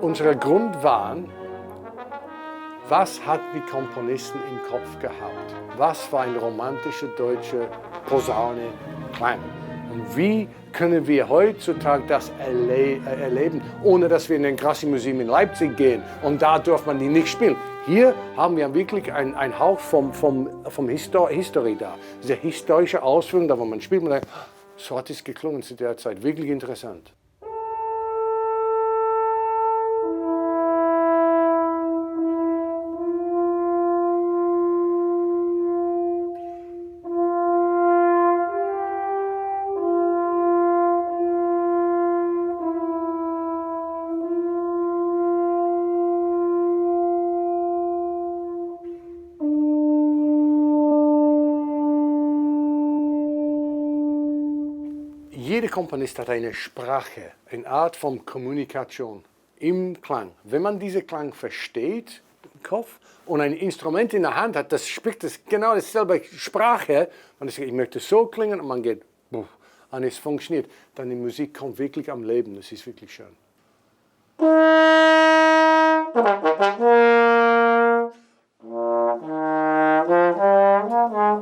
unser Grund war, was hatten die Komponisten im Kopf gehabt? Was war ein romantischer deutscher Posaune Klang? Und wie können wir heutzutage das erleben, ohne dass wir in den Grassi-Museum in Leipzig gehen und da darf man die nicht spielen? Hier haben wir wirklich einen Hauch vom History da. Diese historische Ausführung, da wo man spielt, man denkt, so hat es geklungen zu der Zeit. Wirklich interessant. Jeder Komponist hat eine Sprache, eine Art von Kommunikation im Klang. Wenn man diesen Klang versteht im Kopf und ein Instrument in der Hand hat, das spricht genau dasselbe Sprache, man sagt, ich möchte so klingen und man geht, und es funktioniert, dann die Musik kommt wirklich am Leben, das ist wirklich schön.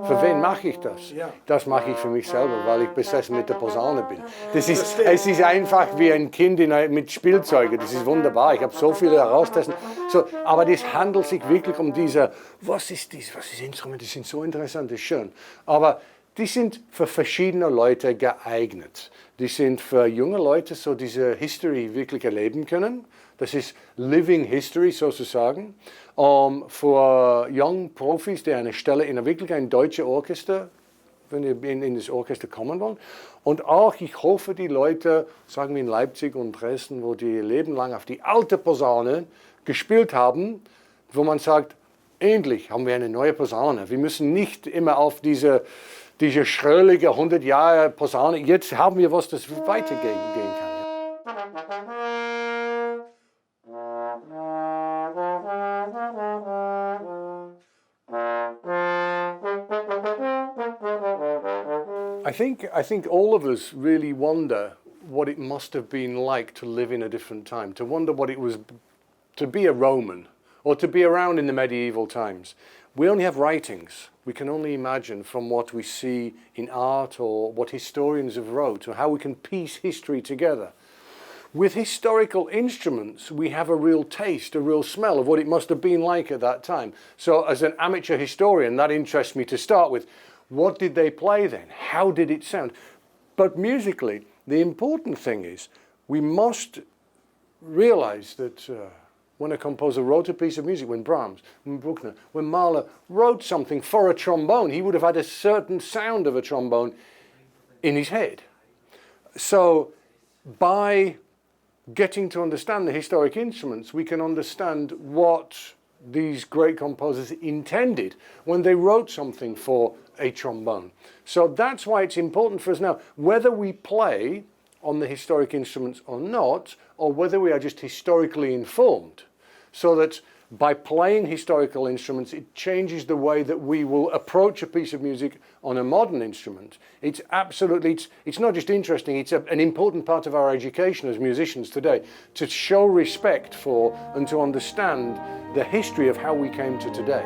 Für wen mache ich das? Das mache ich für mich selber, weil ich besessen mit der Posaune bin. Es ist einfach wie ein Kind mit Spielzeugen, das ist wunderbar, ich habe so viele heraustesten. So, aber das handelt sich wirklich um diese, was ist Instrumente, die sind so interessant, das ist schön. Aber die sind für verschiedene Leute geeignet. Die sind für junge Leute, so diese History wirklich erleben können. Das ist Living History sozusagen. Für Young Profis, die eine Stelle in wirklich ein deutsches Orchester, wenn ihr in das Orchester kommen wollen. Und auch, ich hoffe, die Leute, sagen wir in Leipzig und Dresden, wo die Leben lang auf die alte Posaune gespielt haben, wo man sagt, endlich haben wir eine neue Posaune. Wir müssen nicht immer auf diese schröllige 100 Jahre Posaune, jetzt haben wir was, das weitergehen kann. I think all of us really wonder what it must have been like to live in a different time, to wonder what it was to be a Roman or to be around in the medieval times. We only have writings. We can only imagine from what we see in art or what historians have wrote or how we can piece history together. With historical instruments, we have a real taste, a real smell of what it must have been like at that time. So as an amateur historian, that interests me to start with. What did they play then? How did it sound? But musically, the important thing is we must realize that when a composer wrote a piece of music, when Brahms, when Bruckner, when Mahler wrote something for a trombone, he would have had a certain sound of a trombone in his head. So by getting to understand the historic instruments, we can understand what these great composers intended when they wrote something for a trombone. So that's why it's important for us now, whether we play on the historic instruments or not, or whether we are just historically informed, so that by playing historical instruments, it changes the way that we will approach a piece of music on a modern instrument. It's absolutely, it's not just interesting, it's an important part of our education as musicians today, to show respect for and to understand the history of how we came to today.